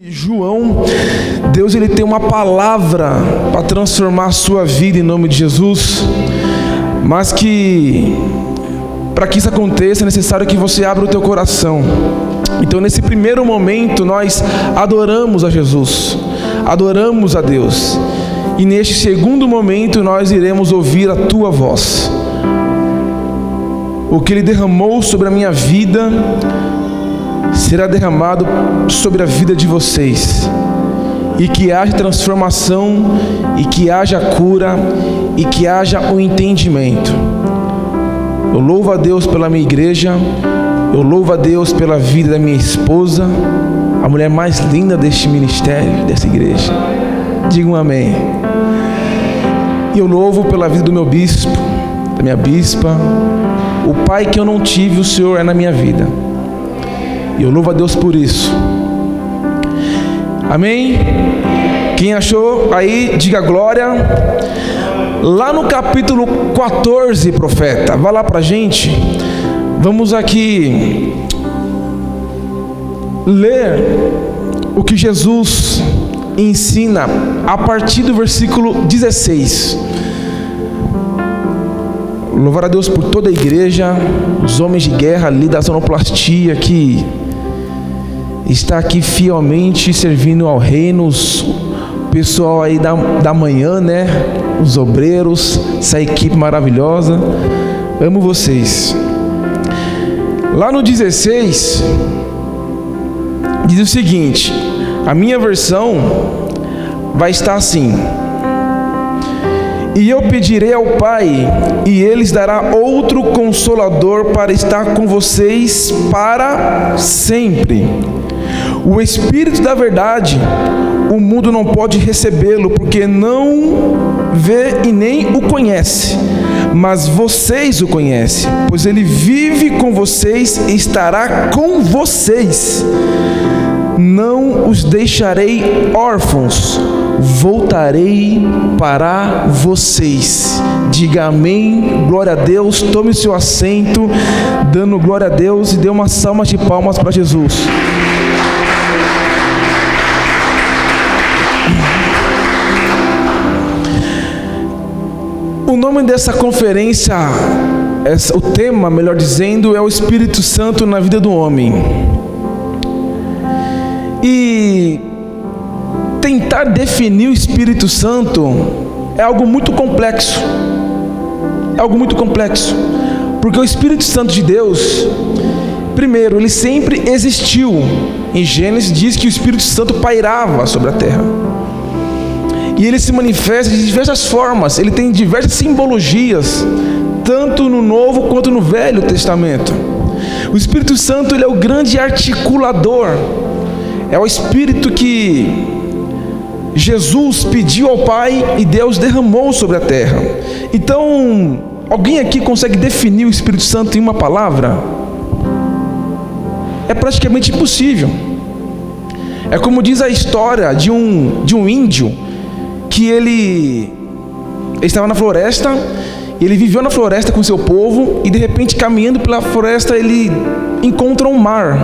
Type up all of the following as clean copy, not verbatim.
João, Deus ele tem uma palavra para transformar a sua vida em nome de Jesus, mas que para que isso aconteça é necessário que você abra o teu coração. Então nesse primeiro momento nós adoramos a Jesus, adoramos a Deus, e neste segundo momento nós iremos ouvir a tua voz. O que Ele derramou sobre a minha vida será derramado sobre a vida de vocês, e que haja transformação, e que haja cura, e que haja um entendimento. Eu louvo a Deus pela minha igreja, eu louvo a Deus pela vida da minha esposa, a mulher mais linda deste ministério, dessa igreja. Diga um amém. E eu louvo pela vida do meu bispo, da minha bispa. O pai que eu não tive, o Senhor é na minha vida. E eu louvo a Deus por isso. Amém? Quem achou aí, diga glória. Lá no capítulo 14, profeta, vai lá pra gente. Vamos aqui ler o que Jesus ensina a partir do versículo 16. Louvar a Deus por toda a igreja, os homens de guerra ali da sonoplastia que está aqui fielmente servindo ao reino, o pessoal aí da manhã, né? Os obreiros, essa equipe maravilhosa. Amo vocês. Lá no 16 diz o seguinte, a minha versão vai estar assim: e eu pedirei ao Pai, e Ele lhes dará outro Consolador para estar com vocês para sempre. O Espírito da verdade, o mundo não pode recebê-lo, porque não vê e nem o conhece. Mas vocês o conhecem, pois Ele vive com vocês e estará com vocês. Não os deixarei órfãos, voltarei para vocês. Diga amém, glória a Deus. Tome o seu assento, dando glória a Deus, e dê uma salva de palmas para Jesus. O nome dessa conferência, o tema, melhor dizendo, é o Espírito Santo na vida do homem. E tentar definir o Espírito Santo é algo muito complexo. É algo muito complexo. Porque o Espírito Santo de Deus, primeiro, ele sempre existiu. Em Gênesis diz que o Espírito Santo pairava sobre a terra. E ele se manifesta de diversas formas. Ele tem diversas simbologias, tanto no Novo quanto no Velho Testamento. O Espírito Santo, ele é o grande articulador. É o Espírito que Jesus pediu ao Pai e Deus derramou sobre a terra. Então, alguém aqui consegue definir o Espírito Santo em uma palavra? É praticamente impossível. É como diz a história de um índio, que ele estava na floresta, ele viveu na floresta com seu povo, e de repente, caminhando pela floresta, ele encontra um mar.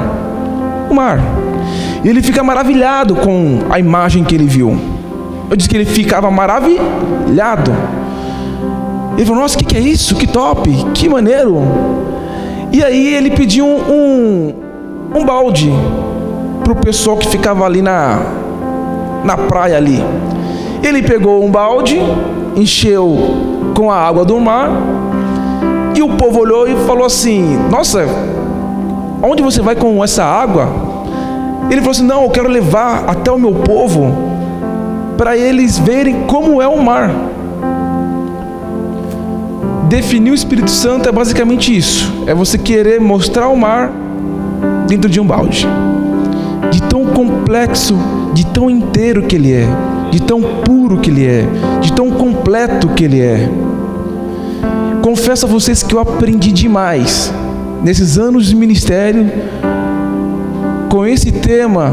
E ele fica maravilhado com a imagem que ele viu. Eu disse que ele ficava maravilhado. Ele falou, nossa, o que é isso? Que top, que maneiro. E aí ele pediu um balde para o pessoal que ficava ali na praia ali. Ele pegou um balde, encheu com a água do mar, e o povo olhou e falou assim, nossa, onde você vai com essa água? Ele falou assim, não, eu quero levar até o meu povo, para eles verem como é o mar. Definir o Espírito Santo é basicamente isso, é você querer mostrar o mar dentro de um balde. De tão complexo, de tão inteiro que ele é, de tão puro que ele é, de tão completo que ele é. Confesso a vocês que eu aprendi demais nesses anos de ministério com esse tema,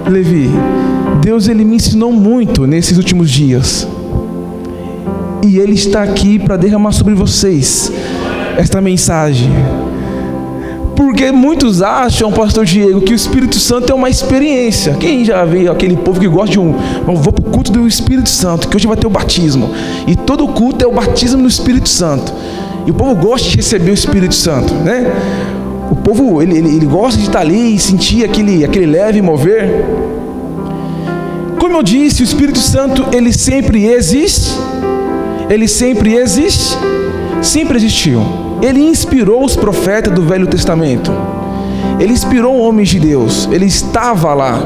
Levi. Deus, ele me ensinou muito nesses últimos dias, e Ele está aqui para derramar sobre vocês esta mensagem. Porque muitos acham, pastor Diego, que o Espírito Santo é uma experiência. Quem já veio aquele povo que gosta de vou para o culto do Espírito Santo, que hoje vai ter o batismo. E todo culto é o batismo no Espírito Santo. E o povo gosta de receber o Espírito Santo, né? O povo, ele gosta de estar ali e sentir aquele leve mover. Como eu disse, o Espírito Santo, ele sempre existe. Ele sempre existe. Sempre existiu. Ele inspirou os profetas do Velho Testamento. Ele inspirou homens de Deus. Ele estava lá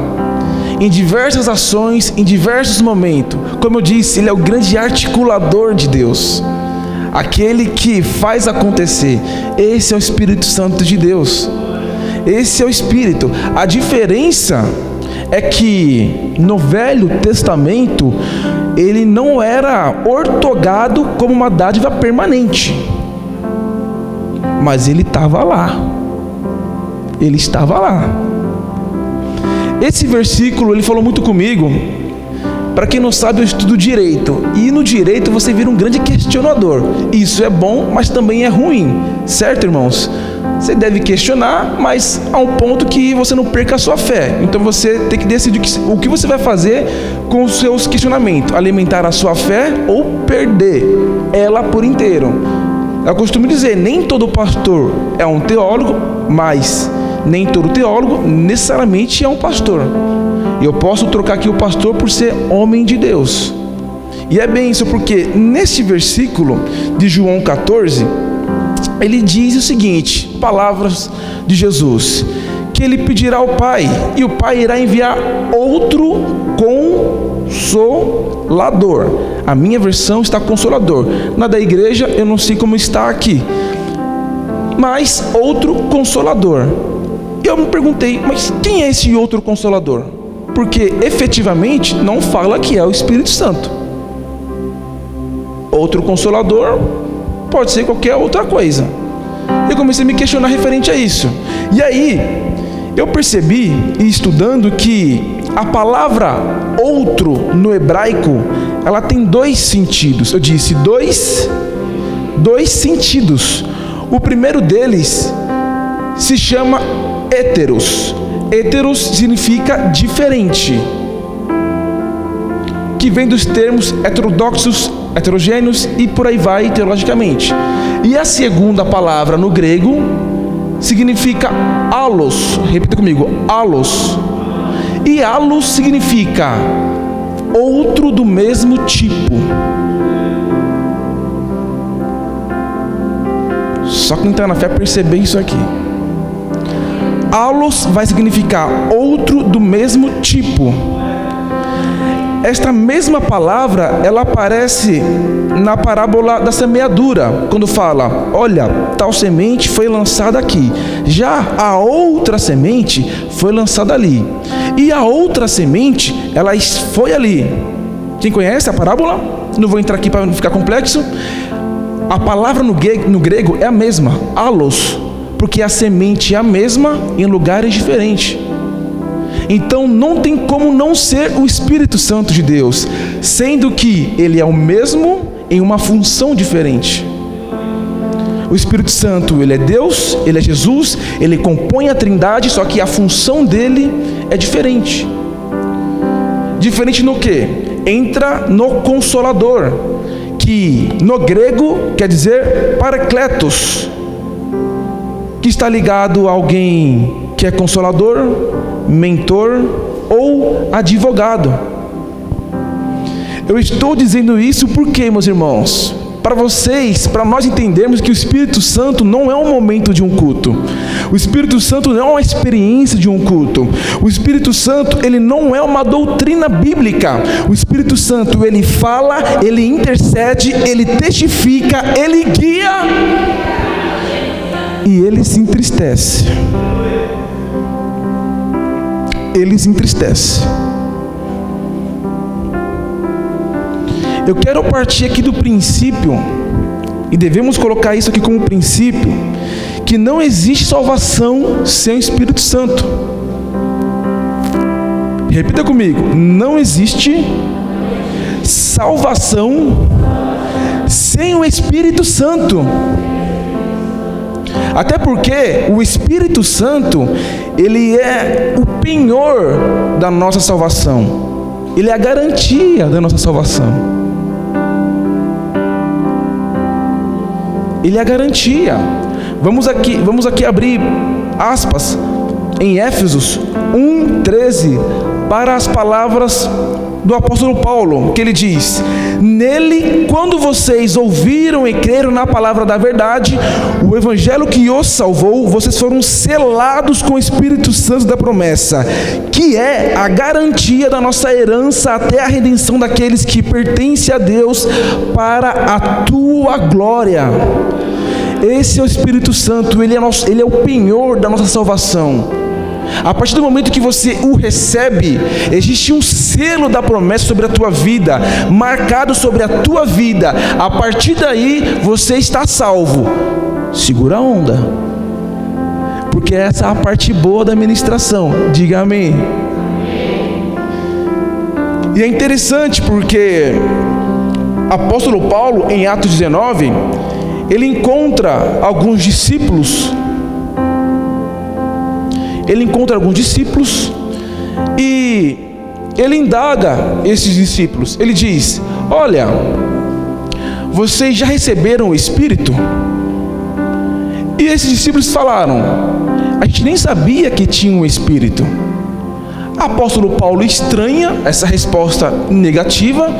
em diversas ações, em diversos momentos. Como eu disse, ele é o grande articulador de Deus, aquele que faz acontecer. Esse é o Espírito Santo de Deus. Esse é o Espírito. A diferença é que no Velho Testamento ele não era ortogado como uma dádiva permanente, mas ele estava lá. Ele estava lá. Esse versículo, ele falou muito comigo. Para quem não sabe, eu estudo direito. E no direito você vira um grande questionador. Isso é bom, mas também é ruim. Certo, irmãos? Você deve questionar, mas a um ponto que você não perca a sua fé. Então você tem que decidir o que você vai fazer com os seus questionamentos. Alimentar a sua fé ou perder ela por inteiro. Eu costumo dizer, nem todo pastor é um teólogo, mas nem todo teólogo necessariamente é um pastor. Eu posso trocar aqui o pastor por ser homem de Deus. E é bem isso, porque neste versículo de João 14, ele diz o seguinte, palavras de Jesus, que ele pedirá ao Pai, e o Pai irá enviar outro Consolador. A minha versão está Consolador. Na da igreja eu não sei como está aqui, mas outro Consolador. Eu me perguntei, mas quem é esse outro Consolador? Porque efetivamente não fala que é o Espírito Santo. Outro Consolador pode ser qualquer outra coisa. Eu comecei a me questionar referente a isso. E aí eu percebi, estudando, que a palavra outro no hebraico, ela tem dois sentidos. Eu disse dois sentidos. O primeiro deles se chama héteros. Héteros significa diferente, que vem dos termos heterodoxos, heterogêneos e por aí vai teologicamente. E a segunda palavra no grego significa allos. Repita comigo, allos. E allos significa outro do mesmo tipo. Só quem está na fé perceber isso aqui. Allos vai significar outro do mesmo tipo. Esta mesma palavra, ela aparece na parábola da semeadura, quando fala, olha, tal semente foi lançada aqui, já a outra semente foi lançada ali, e a outra semente, ela foi ali. Quem conhece a parábola? Não vou entrar aqui para não ficar complexo. A palavra no grego é a mesma, allos, porque a semente é a mesma em lugares diferentes. Então não tem como não ser o Espírito Santo de Deus, sendo que ele é o mesmo em uma função diferente. O Espírito Santo, ele é Deus, ele é Jesus, ele compõe a Trindade, só que a função dele é diferente. Diferente no quê? Entra no Consolador, que no grego quer dizer parakletos, que está ligado a alguém que é consolador, mentor ou advogado. Eu estou dizendo isso porque, meus irmãos, para nós entendermos que o Espírito Santo não é um momento de um culto. O Espírito Santo não é uma experiência de um culto. O Espírito Santo, ele não é uma doutrina bíblica. O Espírito Santo, ele fala, ele intercede, ele testifica, ele guia e ele se entristece. Ele se entristece. Eu quero partir aqui do princípio, e devemos colocar isso aqui como princípio, que não existe salvação sem o Espírito Santo. Repita comigo, não existe salvação sem o Espírito Santo. Até porque o Espírito Santo, ele é o penhor da nossa salvação. Ele é a garantia da nossa salvação. Ele é a garantia. Vamos aqui abrir aspas em Éfesos 1:13 para as palavras do apóstolo Paulo, que ele diz: nele, quando vocês ouviram e creram na palavra da verdade, o evangelho que os salvou, vocês foram selados com o Espírito Santo da promessa, que é a garantia da nossa herança até a redenção daqueles que pertencem a Deus para a tua glória. Esse é o Espírito Santo, ele é o penhor da nossa salvação. A partir do momento que você o recebe, existe um selo da promessa sobre a tua vida, marcado sobre a tua vida. A partir daí, você está salvo. Segura a onda, porque essa é a parte boa da ministração. Diga amém. E é interessante porque apóstolo Paulo, em Atos 19, ele encontra alguns discípulos. E ele indaga esses discípulos. Ele diz: olha, vocês já receberam o Espírito? E esses discípulos falaram: a gente nem sabia que tinha um Espírito. Apóstolo Paulo estranha essa resposta negativa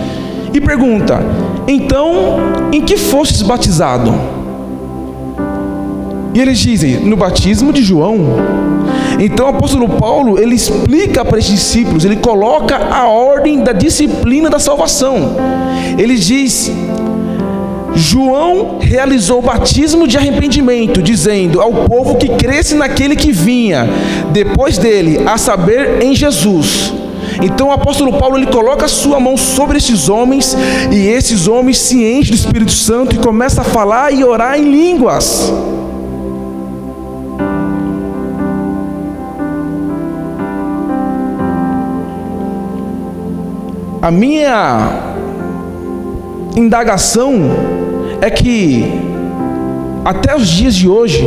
e pergunta: então, em que fostes batizado? E eles dizem: no batismo de João. Então o apóstolo Paulo, ele explica para esses discípulos, ele coloca a ordem da disciplina da salvação. Ele diz: João realizou o batismo de arrependimento, dizendo ao povo que cresce naquele que vinha depois dele, a saber, em Jesus. Então o apóstolo Paulo, ele coloca a sua mão sobre esses homens, e esses homens se enchem do Espírito Santo e começam a falar e orar em línguas. A minha indagação é que até os dias de hoje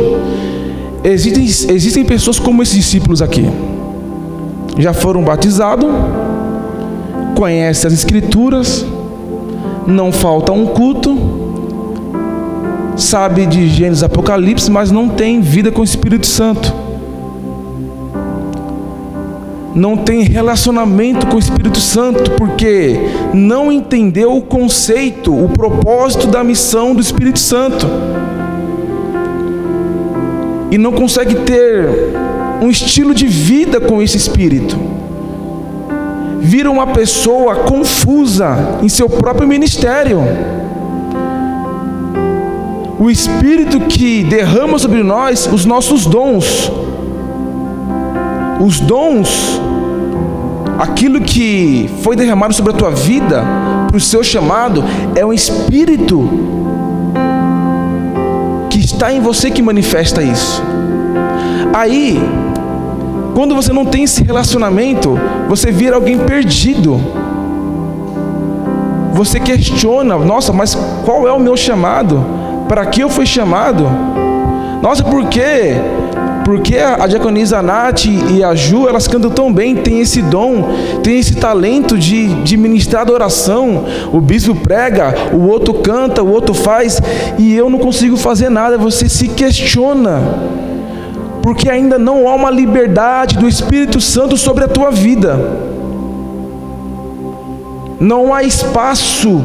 existem pessoas como esses discípulos aqui. Já foram batizados, conhecem as Escrituras, não falta um culto, sabe de Gênesis, Apocalipse, mas não tem vida com o Espírito Santo. Não tem relacionamento com o Espírito Santo, porque não entendeu o conceito, o propósito da missão do Espírito Santo. E não consegue ter um estilo de vida com esse Espírito. Vira uma pessoa confusa em seu próprio ministério. O Espírito que derrama sobre nós os nossos dons. Os dons, aquilo que foi derramado sobre a tua vida, para o seu chamado, é um Espírito que está em você que manifesta isso. Aí, quando você não tem esse relacionamento, você vira alguém perdido. Você questiona: nossa, mas qual é o meu chamado? Para que eu fui chamado? Nossa, por quê? Porque a diaconisa Nath e a Ju, elas cantam tão bem, tem esse dom, tem esse talento de ministrar adoração. O bispo prega, o outro canta, o outro faz, e eu não consigo fazer nada. Você se questiona, porque ainda não há uma liberdade do Espírito Santo sobre a tua vida. Não há espaço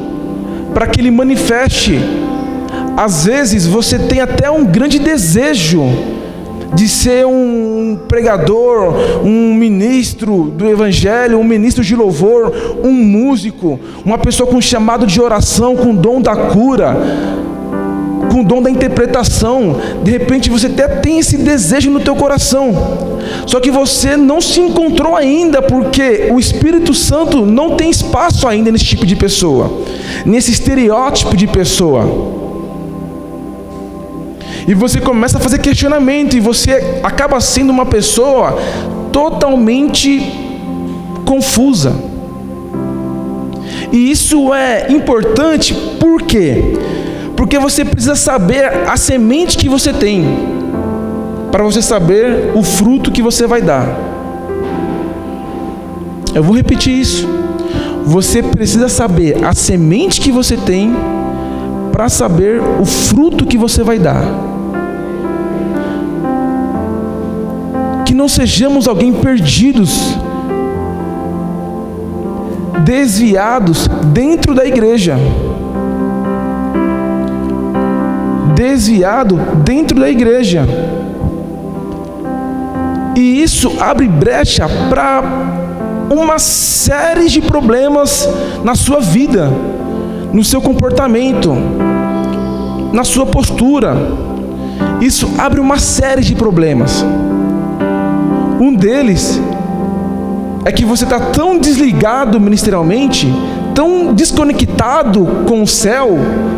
para que Ele manifeste. Às vezes você tem até um grande desejo de ser um pregador, um ministro do Evangelho, um ministro de louvor, um músico, uma pessoa com chamado de oração, com dom da cura, com dom da interpretação. De repente você até tem esse desejo no teu coração, só que você não se encontrou ainda, porque o Espírito Santo não tem espaço ainda nesse tipo de pessoa, nesse estereótipo de pessoa. E você começa a fazer questionamento, e você acaba sendo uma pessoa totalmente confusa. E isso é importante, por quê? Porque você precisa saber a semente que você tem. para você saber o fruto que você vai dar. Eu vou repetir isso. Você precisa saber a semente que você tem para saber o fruto que você vai dar. Que não sejamos alguém perdidos, desviados dentro da igreja. Desviado dentro da igreja. E isso abre brecha para uma série de problemas na sua vida, no seu comportamento, na sua postura. Isso abre uma série de problemas. Um deles é que você está tão desligado ministerialmente, tão desconectado com o céu,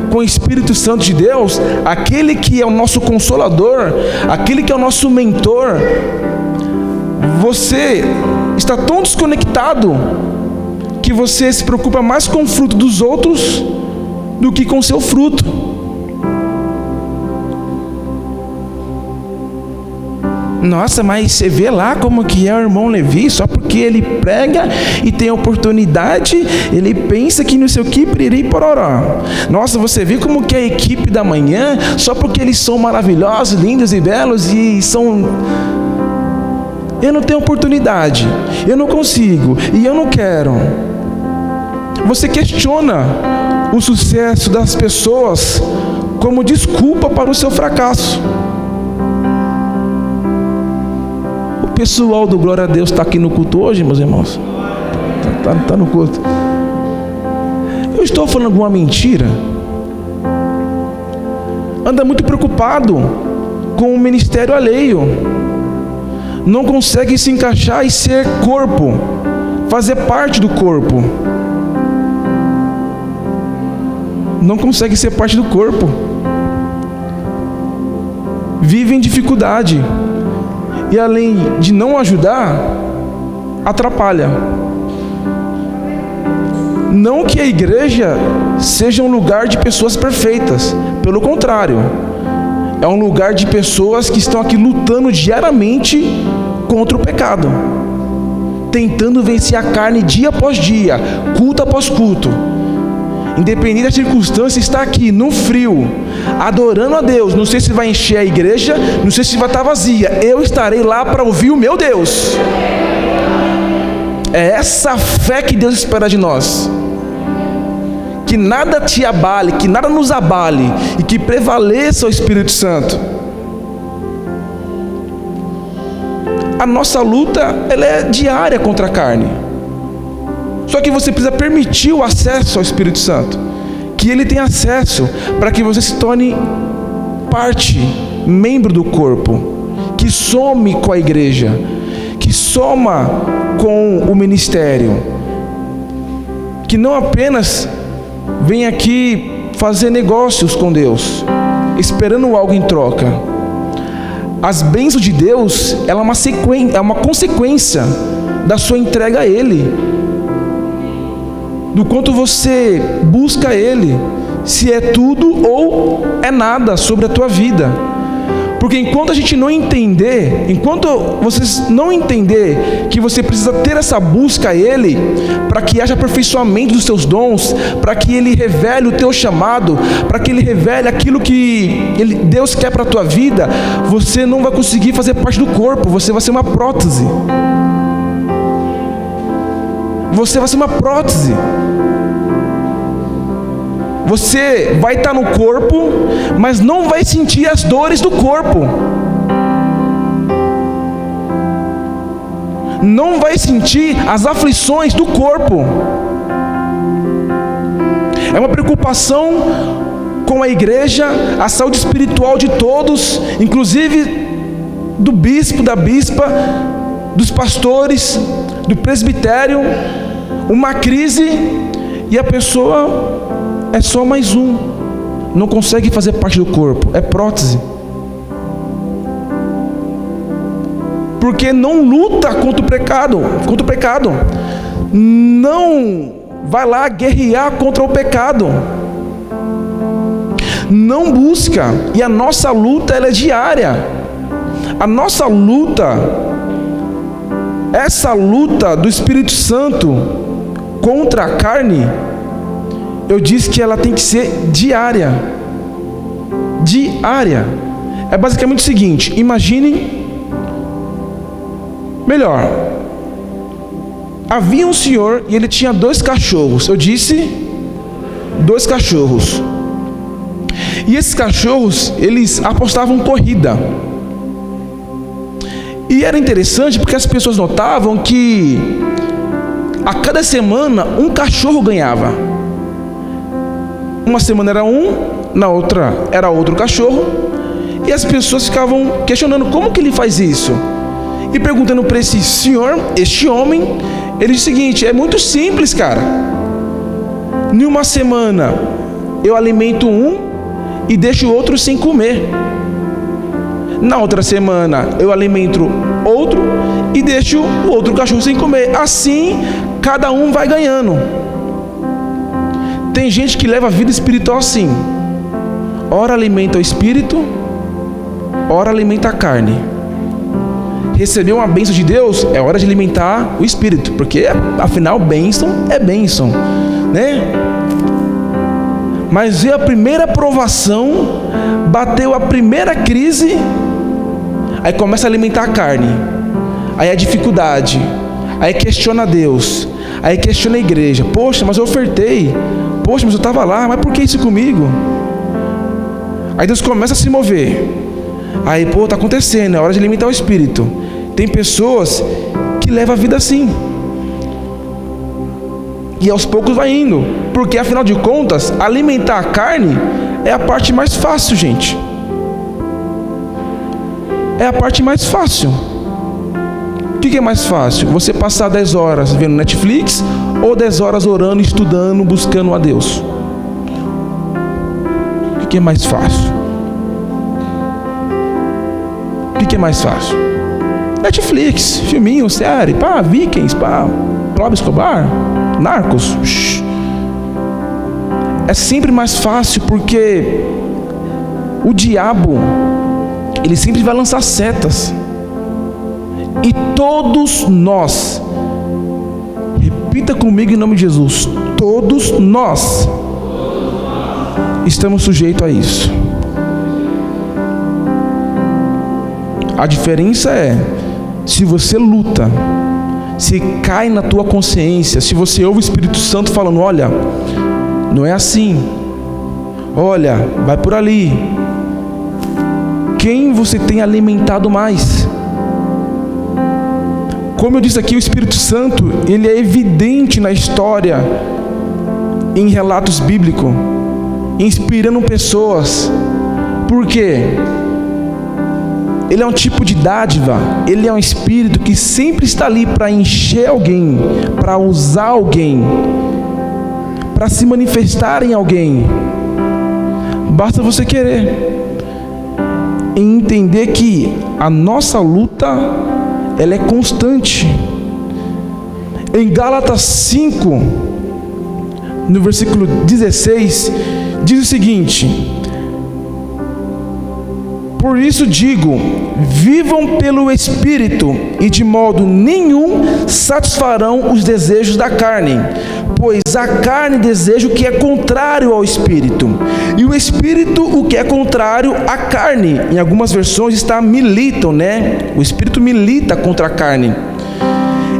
com o Espírito Santo de Deus, aquele que é o nosso consolador, aquele que é o nosso mentor. Você está tão desconectado que você se preocupa mais com o fruto dos outros do que com o seu fruto. Nossa, mas você vê lá como que é o irmão Levi, só porque ele prega e tem oportunidade, ele pensa que não sei o que, piriri pororó. Nossa, você vê como que é a equipe da manhã, só porque eles são maravilhosos, lindos e belos e são... Eu não tenho oportunidade, eu não consigo e eu não quero. Você questiona o sucesso das pessoas como desculpa para o seu fracasso. O pessoal do Glória a Deus está aqui no culto hoje, meus irmãos? Está no culto. Eu estou falando alguma mentira? Anda muito preocupado com o ministério alheio. Não consegue se encaixar e ser corpo, fazer parte do corpo. Não consegue ser parte do corpo. Vive em dificuldade. E além de não ajudar, atrapalha. Não que a igreja seja um lugar de pessoas perfeitas. Pelo contrário. É um lugar de pessoas que estão aqui lutando diariamente contra o pecado, tentando vencer a carne dia após dia, culto após culto. Independente da circunstância, está aqui no frio, adorando a Deus. Não sei se vai encher a igreja, não sei se vai estar vazia. Eu estarei lá para ouvir o meu Deus. É essa fé que Deus espera de nós. Que nada te abale, que nada nos abale e que prevaleça o Espírito Santo. A nossa luta, ela é diária contra a carne. Só que você precisa permitir o acesso ao Espírito Santo, que ele tenha acesso para que você se torne parte, membro do corpo, que some com a igreja, que soma com o ministério, que não apenas vem aqui fazer negócios com Deus, esperando algo em troca. As bênçãos de Deus, ela é uma consequência da sua entrega a Ele, do quanto você busca Ele, se é tudo ou é nada sobre a tua vida. Porque enquanto a gente não entender, enquanto vocês não entender que você precisa ter essa busca a Ele, para que haja aperfeiçoamento dos seus dons, para que Ele revele o teu chamado, para que Ele revele aquilo que Deus quer para a tua vida, você não vai conseguir fazer parte do corpo, você vai ser uma prótese. Você vai ser uma prótese. Você vai estar no corpo, mas não vai sentir as dores do corpo. Não vai sentir as aflições do corpo. É uma preocupação com a igreja, a saúde espiritual de todos, inclusive do bispo, da bispa, dos pastores, do presbitério. Uma crise e a pessoa é só mais um, não consegue fazer parte do corpo, é prótese. Porque não luta contra o pecado, não vai lá guerrear contra o pecado, não busca. E a nossa luta, ela é diária. A nossa luta, essa luta do Espírito Santo contra a carne, eu disse que ela tem que ser diária. Diária. É basicamente o seguinte: imagine, melhor, havia um senhor e ele tinha 2 cachorros. Eu disse 2 cachorros. E esses cachorros, eles apostavam corrida. E era interessante porque as pessoas notavam que a cada semana um cachorro ganhava. Uma semana era um, na outra era outro cachorro. E as pessoas ficavam questionando como que ele faz isso. E perguntando para esse senhor, este homem, ele disse o seguinte: é muito simples, cara. Em uma semana eu alimento um e deixo o outro sem comer. Na outra semana eu alimento outro e deixo o outro cachorro sem comer. Assim cada um vai ganhando. Tem gente que leva a vida espiritual assim: ora alimenta o espírito, ora alimenta a carne. Recebeu uma bênção de Deus, é hora de alimentar o espírito, porque afinal bênção é bênção, né? Mas veio a primeira provação, bateu a primeira crise, aí começa a alimentar a carne, aí a dificuldade, aí questiona Deus, aí questiona a igreja: poxa, mas eu ofertei, poxa, mas eu estava lá, mas por que isso comigo? Aí Deus começa a se mover, aí pô, está acontecendo, é hora de alimentar o espírito. Tem pessoas que levam a vida assim, e aos poucos vai indo, porque afinal de contas, alimentar a carne é a parte mais fácil, gente. É a parte mais fácil. O que é mais fácil? Você passar 10 horas vendo Netflix ou 10 horas orando, estudando, buscando a Deus? O que é mais fácil? O que é mais fácil? Netflix, filminho, série, pá, Vikings, pá, Pablo Escobar, Narcos. É sempre mais fácil porque o diabo, ele sempre vai lançar setas. E todos nós, repita comigo em nome de Jesus, todos nós estamos sujeitos a isso. A diferença é, se você luta, se cai na tua consciência, se você ouve o Espírito Santo falando: olha, não é assim, olha, vai por ali. Quem você tem alimentado mais? Como eu disse aqui, o Espírito Santo, ele é evidente na história, em relatos bíblicos, inspirando pessoas. Por quê? Ele é um tipo de dádiva, ele é um espírito que sempre está ali para encher alguém, para usar alguém, para se manifestar em alguém. Basta você querer e entender que a nossa luta, ela é constante. Em Gálatas 5, no versículo 16, diz o seguinte: por isso digo, vivam pelo Espírito, e de modo nenhum satisfarão os desejos da carne, pois a carne deseja o que é contrário ao Espírito, e o Espírito o que é contrário à carne. Em algumas versões está militam, né? O Espírito milita contra a carne.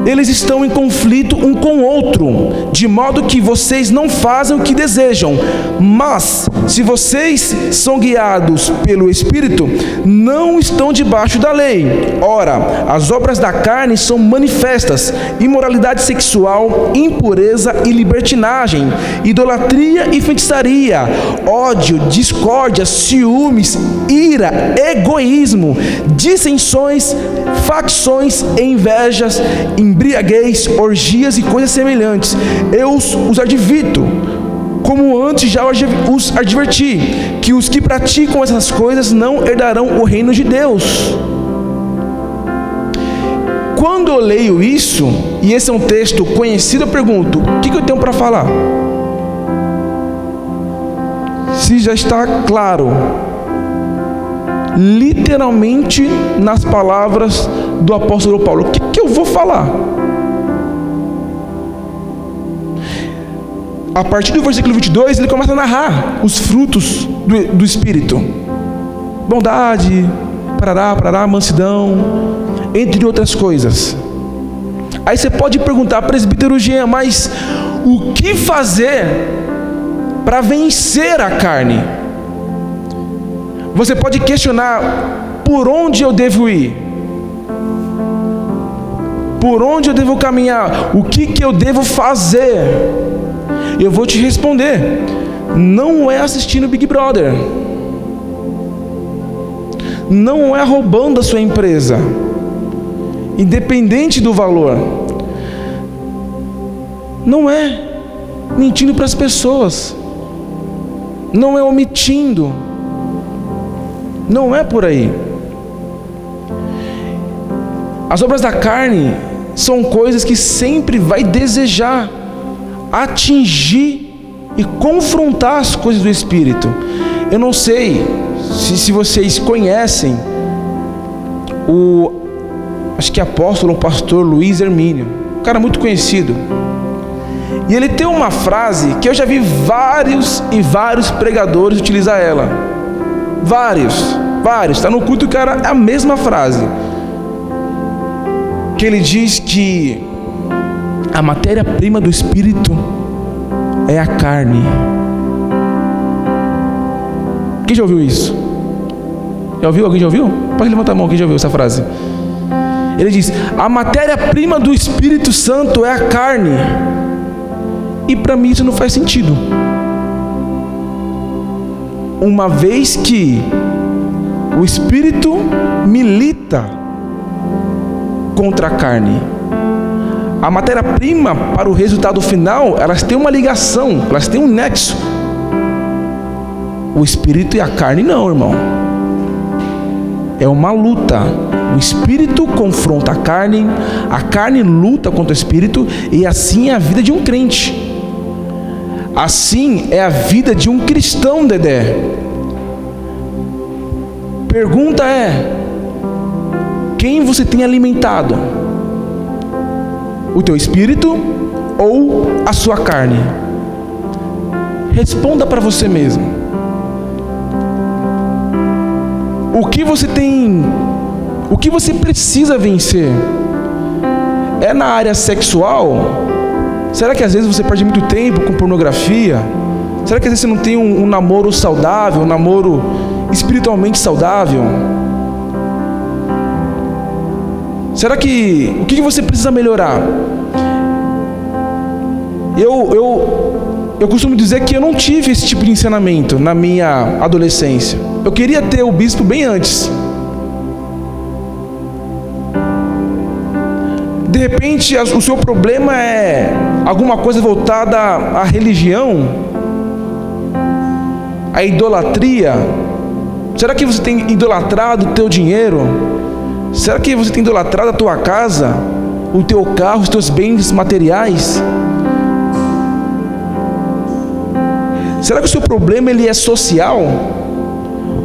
Eles estão em conflito um com o outro, de modo que vocês não fazem o que desejam. Mas, se vocês são guiados pelo Espírito, não estão debaixo da lei. Ora, as obras da carne são manifestas: imoralidade sexual, impureza e libertinagem, idolatria e feitiçaria, ódio, discórdia, ciúmes, ira, egoísmo, dissensões, facções e invejas, embriaguez, orgias e coisas semelhantes. Eu os advirto, como antes já os adverti, que os que praticam essas coisas não herdarão o reino de Deus. Quando eu leio isso, e esse é um texto conhecido, eu pergunto: o que eu tenho para falar? Se já está claro literalmente nas palavras do apóstolo Paulo. O que eu vou falar? A partir do versículo 22, ele começa a narrar os frutos do Espírito. Bondade, parará, mansidão, entre outras coisas. Aí você pode perguntar, presbítero Jean, mas o que fazer para vencer a carne? Você pode questionar, por onde eu devo ir? Por onde eu devo caminhar? O que eu devo fazer? Eu vou te responder, não é assistindo Big Brother, não é roubando a sua empresa, independente do valor, não é mentindo para as pessoas, não é omitindo, não é por aí. As obras da carne são coisas que sempre vai desejar atingir e confrontar as coisas do Espírito. Eu não sei se vocês conhecem acho que apóstolo ou pastor Luiz Hermínio, um cara muito conhecido. E ele tem uma frase que eu já vi vários e vários pregadores utilizar ela. Vários, está no culto, cara, é a mesma frase. Que ele diz que a matéria-prima do Espírito é a carne. Quem já ouviu isso? Já ouviu? Alguém já ouviu? Pode levantar a mão, quem já ouviu essa frase? Ele diz, a matéria-prima do Espírito Santo é a carne. E para mim isso não faz sentido. Uma vez que o Espírito milita contra a carne, a matéria-prima para o resultado final, elas têm uma ligação, elas têm um nexo. O Espírito e a carne não, irmão. É uma luta. O Espírito confronta a carne luta contra o Espírito, e assim é a vida de um crente. Assim é a vida de um cristão, Dedé. Pergunta é: quem você tem alimentado? O teu espírito ou a sua carne? Responda para você mesmo. O que você precisa vencer? É na área sexual? Será que às vezes você perde muito tempo com pornografia? Será que às vezes você não tem um namoro saudável, um namoro espiritualmente saudável? Será que o que você precisa melhorar? Eu costumo dizer que eu não tive esse tipo de ensinamento na minha adolescência. Eu queria ter o bispo bem antes. De repente, o seu problema é alguma coisa voltada à religião, à idolatria. Será que você tem idolatrado o teu dinheiro? Será que você tem idolatrado a tua casa, o teu carro, os teus bens materiais? Será que o seu problema ele é social?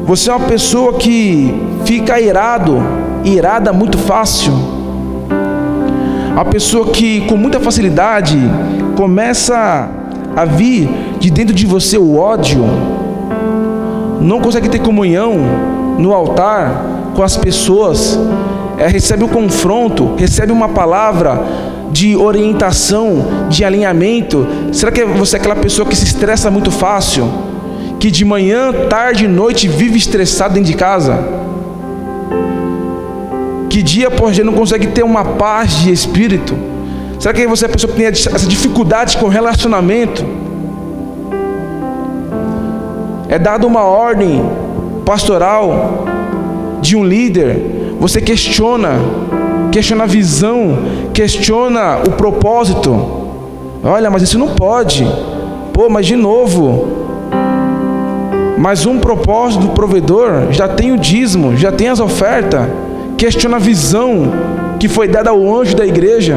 Você é uma pessoa que fica irada muito fácil? Uma pessoa que com muita facilidade começa a vir de dentro de você o ódio? Não consegue ter comunhão no altar com as pessoas, recebe um confronto, recebe uma palavra de orientação, de alinhamento? Será que você é aquela pessoa que se estressa muito fácil, que de manhã, tarde e noite vive estressado dentro de casa, que dia após dia não consegue ter uma paz de espírito? Será que você é a pessoa que tem essa dificuldade com relacionamento? É dada uma ordem pastoral de um líder, você questiona a visão, questiona o propósito. Olha, mas isso não pode. Pô, mas de novo, mais um propósito do provedor, já tem o dízimo, já tem as ofertas. Questiona a visão que foi dada ao anjo da igreja.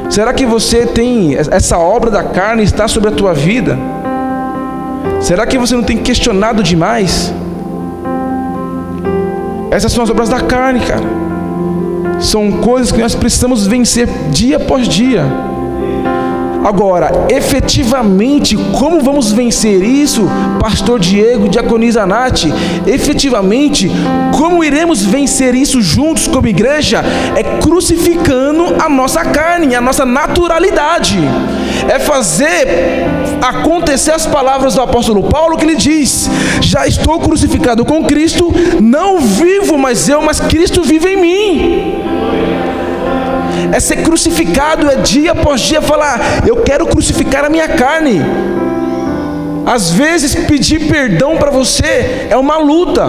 Será que você tem essa obra da carne está sobre a tua vida? Será que você não tem questionado demais? Essas são as obras da carne, cara. São coisas que nós precisamos vencer dia após dia. Agora, efetivamente, como vamos vencer isso, pastor Diego, diaconisa Nath? Efetivamente, como iremos vencer isso juntos como igreja? É crucificando a nossa carne, a nossa naturalidade. É fazer acontecer as palavras do apóstolo Paulo, que ele diz: já estou crucificado com Cristo, não vivo mais eu, mas Cristo vive em mim. É ser crucificado, é dia após dia falar: eu quero crucificar a minha carne. Às vezes pedir perdão para você é uma luta.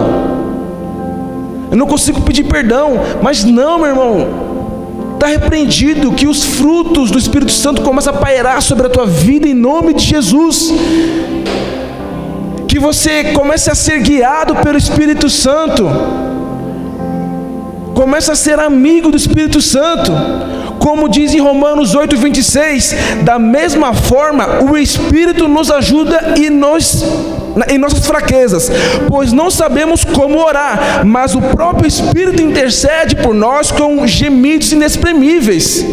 Eu não consigo pedir perdão, mas não, meu irmão, está repreendido, que os frutos do Espírito Santo começam a pairar sobre a tua vida em nome de Jesus. Que você comece a ser guiado pelo Espírito Santo. Começa a ser amigo do Espírito Santo. Como diz em Romanos 8:26, da mesma forma o Espírito nos ajuda em nossas fraquezas, pois não sabemos como orar, mas o próprio Espírito intercede por nós com gemidos inexprimíveis.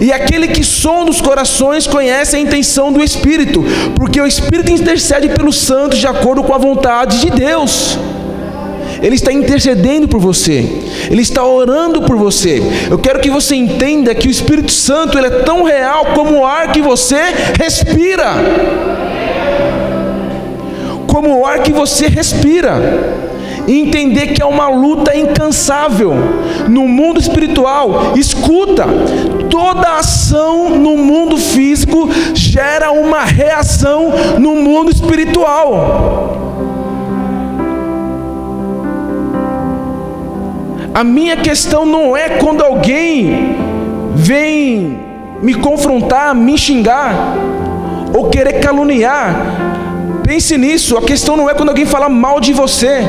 E aquele que sonda os corações conhece a intenção do Espírito, porque o Espírito intercede pelos santos de acordo com a vontade de Deus. Ele está intercedendo por você, Ele está orando por você. Eu quero que você entenda que o Espírito Santo, ele é tão real como o ar que você respira. Como o ar que você respira. E entender que é uma luta incansável no mundo espiritual. Escuta, toda ação no mundo físico gera uma reação no mundo espiritual. A minha questão não é quando alguém vem me confrontar, me xingar ou querer caluniar. Pense nisso. A questão não é quando alguém fala mal de você.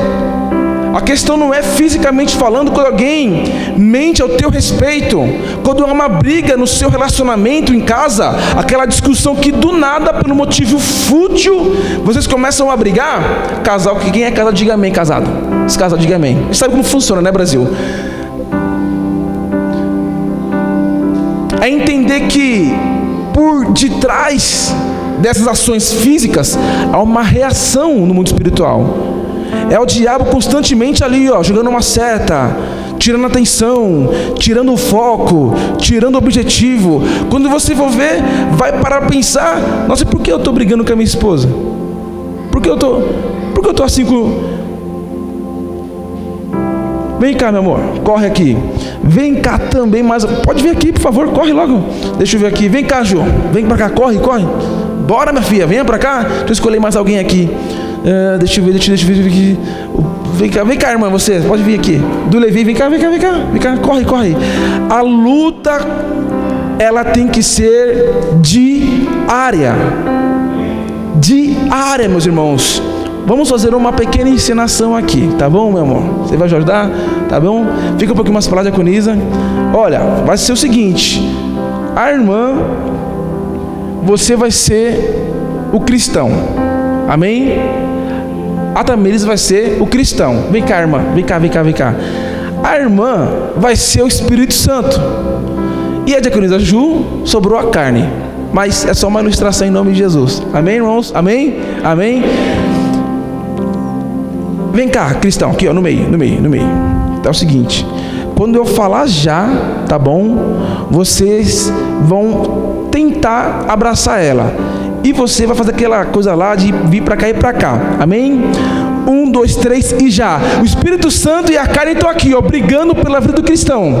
A questão não é fisicamente falando quando alguém mente ao teu respeito. Quando há uma briga no seu relacionamento em casa, aquela discussão que do nada, pelo motivo fútil, vocês começam a brigar. Casal, quem é casado, diga amém, casado. Esse casal, diga amém. A gente sabe como funciona, né, Brasil? É entender que por detrás dessas ações físicas há uma reação no mundo espiritual. É o diabo constantemente ali, jogando uma seta, tirando a atenção, tirando o foco, tirando o objetivo. Quando você for ver, vai parar para pensar: nossa, por que eu estou brigando com a minha esposa? Por que eu estou assim com... Vem cá, meu amor, corre aqui. Vem cá também, mas pode vir aqui, por favor, corre logo. Deixa eu ver aqui. Vem cá, Ju, vem para cá, corre. Bora, minha filha, venha para cá. Deixa eu escolher mais alguém aqui. Deixa eu ver aqui. Vem cá, irmã, você pode vir aqui. Do Levi, vem cá, corre. A luta, ela tem que ser diária, meus irmãos. Vamos fazer uma pequena encenação aqui, tá bom, meu amor? Você vai ajudar, tá bom? Fica um pouquinho mais para lá, diaconisa. Olha, vai ser o seguinte: a irmã, você vai ser o cristão, amém? A Tamires vai ser o cristão. Vem cá, irmã, vem cá. A irmã vai ser o Espírito Santo. E a diaconisa Ju sobrou a carne. Mas é só uma ilustração em nome de Jesus. Amém, irmãos? Amém? Vem cá, cristão, aqui, no meio. Então é o seguinte: quando eu falar já, tá bom? Vocês vão tentar abraçar ela. E você vai fazer aquela coisa lá de vir para cá e para cá. Amém? 1, 2, 3 e já. O Espírito Santo e a carne estão aqui, brigando pela vida do cristão.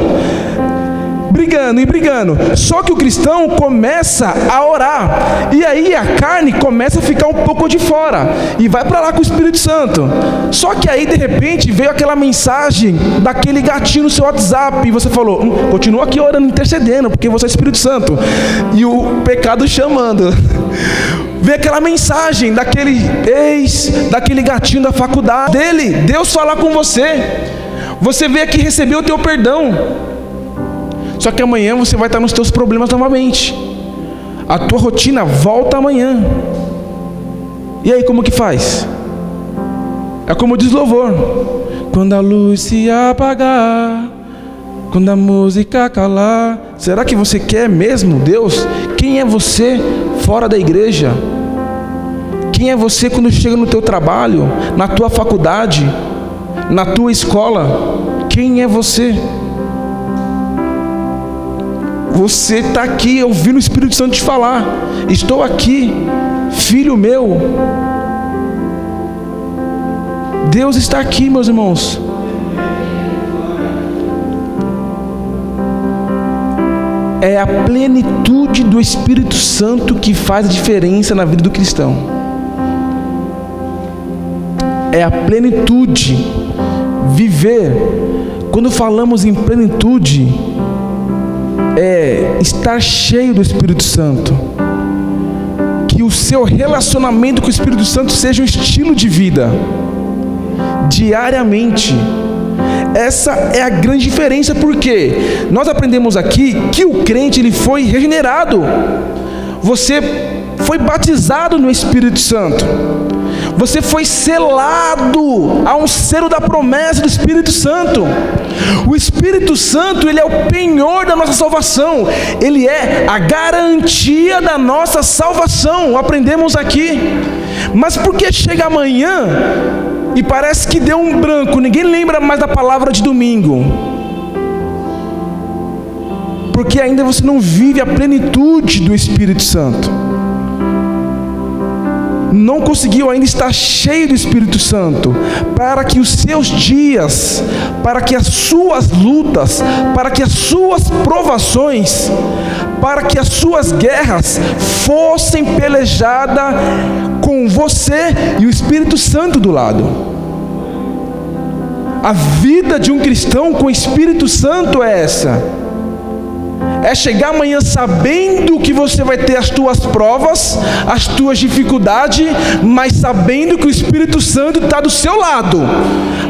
Brigando. Só que o cristão começa a orar. E aí a carne começa a ficar um pouco de fora. E vai para lá com o Espírito Santo. Só que aí de repente veio aquela mensagem daquele gatinho no seu WhatsApp. E você falou: continua aqui orando, intercedendo, porque você é Espírito Santo. E o pecado chamando. Vem aquela mensagem daquele gatinho da faculdade dele. Deus falar com você. Você veio aqui receber o teu perdão. Só que amanhã você vai estar nos teus problemas novamente. A tua rotina volta amanhã. E aí, como que faz? É como diz o louvor: quando a luz se apagar, quando a música calar. Será que você quer mesmo Deus? Quem é você fora da igreja? Quem é você quando chega no teu trabalho, na tua faculdade, na tua escola? Quem é você? Você está aqui ouvindo o Espírito Santo te falar: estou aqui, filho meu. Deus está aqui, meus irmãos. É a plenitude do Espírito Santo que faz a diferença na vida do cristão. É a plenitude. Viver, quando falamos em plenitude, é estar cheio do Espírito Santo. Que o seu relacionamento com o Espírito Santo seja um estilo de vida, diariamente. Essa é a grande diferença, porque nós aprendemos aqui que o crente ele foi regenerado. Você foi batizado no Espírito Santo. Você foi selado a um selo da promessa do Espírito Santo. O Espírito Santo, ele é o penhor da nossa salvação. Ele é a garantia da nossa salvação. Aprendemos aqui. Mas por que chega amanhã e parece que deu um branco, ninguém lembra mais da palavra de domingo? Porque ainda você não vive a plenitude do Espírito Santo. Não conseguiu ainda estar cheio do Espírito Santo, para que os seus dias, para que as suas lutas, para que as suas provações, para que as suas guerras fossem pelejadas com você e o Espírito Santo do lado. A vida de um cristão com o Espírito Santo é essa. É chegar amanhã sabendo que você vai ter as tuas provas, as tuas dificuldades, mas sabendo que o Espírito Santo está do seu lado,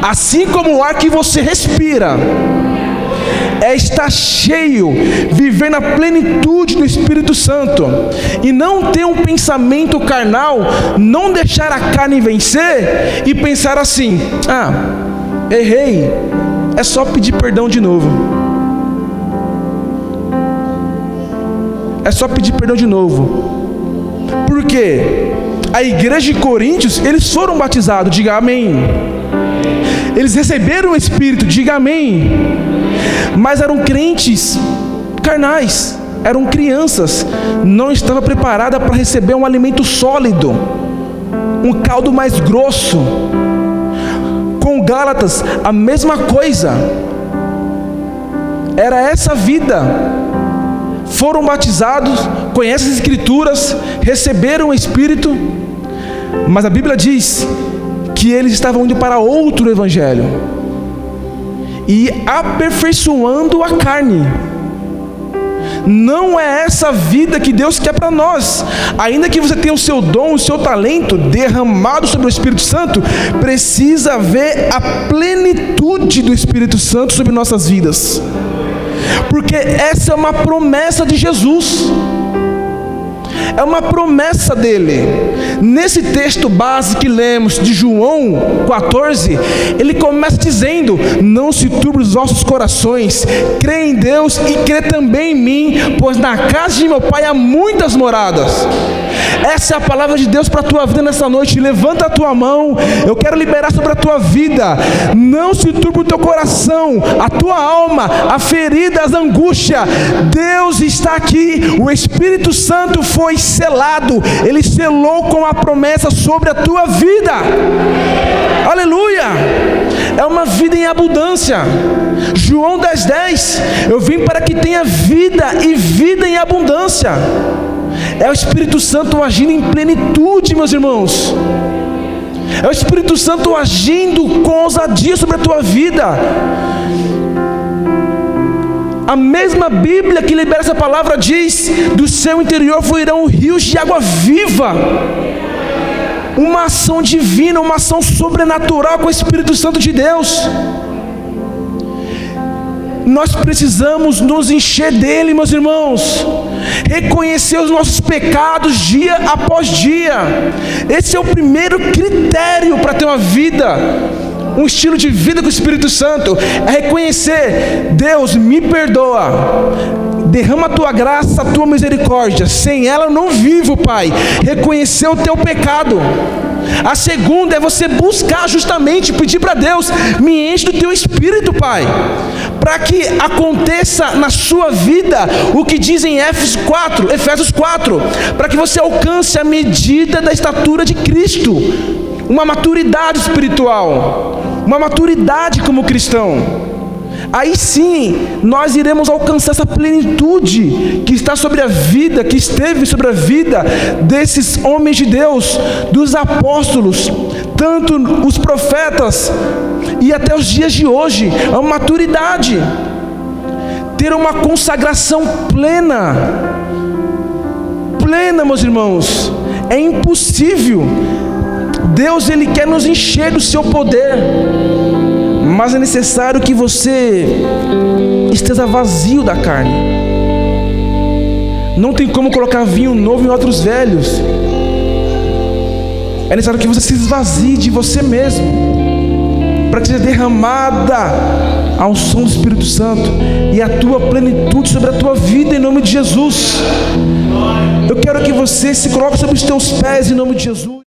assim como o ar que você respira. É estar cheio, viver na plenitude do Espírito Santo, e não ter um pensamento carnal, não deixar a carne vencer e pensar assim: ah, errei, é só pedir perdão de novo. É só pedir perdão de novo. Porque a igreja de Coríntios, eles foram batizados, diga amém. Eles receberam o Espírito, diga amém. Mas eram crentes carnais, eram crianças, não estavam preparadas para receber um alimento sólido, um caldo mais grosso. Com Gálatas, a mesma coisa. Era essa vida. Foram batizados, conhecem as Escrituras, receberam o Espírito, mas a Bíblia diz que eles estavam indo para outro evangelho e aperfeiçoando a carne. Não é essa vida que Deus quer para nós. Ainda que você tenha o seu dom, o seu talento derramado sobre o Espírito Santo, precisa haver a plenitude do Espírito Santo sobre nossas vidas. Porque essa é uma promessa de Jesus. É uma promessa dele. Nesse texto base que lemos de João 14, ele começa dizendo: não se turbe os vossos corações, crê em Deus e crê também em mim, pois na casa de meu pai há muitas moradas. Essa é a palavra de Deus para a tua vida nessa noite. Levanta a tua mão, eu quero liberar sobre a tua vida. Não se turbe o teu coração, a tua alma, a ferida, as angústias. Deus está aqui, o Espírito Santo foi selado, ele selou com a promessa sobre a tua vida. Aleluia! É uma vida em abundância. João 10:10, eu vim para que tenha vida e vida em abundância. É o Espírito Santo agindo em plenitude, meus irmãos. É o Espírito Santo agindo com ousadia sobre a tua vida. A mesma Bíblia que libera essa palavra diz: do seu interior fluirão rios de água viva. Uma ação divina, uma ação sobrenatural com o Espírito Santo de Deus. nós precisamos nos encher dele, meus irmãos. Reconhecer os nossos pecados dia após dia. Esse é o primeiro critério para ter uma vida, um estilo de vida com o Espírito Santo. É reconhecer: Deus, me perdoa, derrama a tua graça, a tua misericórdia, sem ela eu não vivo, Pai. Reconhecer o teu pecado. A segunda é você buscar justamente, pedir para Deus: me enche do teu Espírito, Pai, para que aconteça na sua vida o que diz em Efésios 4, para que você alcance a medida da estatura de Cristo, uma maturidade espiritual, uma maturidade como cristão. Aí sim, nós iremos alcançar essa plenitude que está sobre a vida, que esteve sobre a vida desses homens de Deus, dos apóstolos, tanto os profetas e até os dias de hoje. A maturidade, ter uma consagração plena, meus irmãos, é impossível. Deus, Ele quer nos encher do seu poder, mas é necessário que você esteja vazio da carne. Não tem como colocar vinho novo em outros velhos. É necessário que você se esvazie de você mesmo, para que seja derramada a unção do Espírito Santo e a tua plenitude sobre a tua vida, em nome de Jesus. Eu quero que você se coloque sobre os teus pés, em nome de Jesus.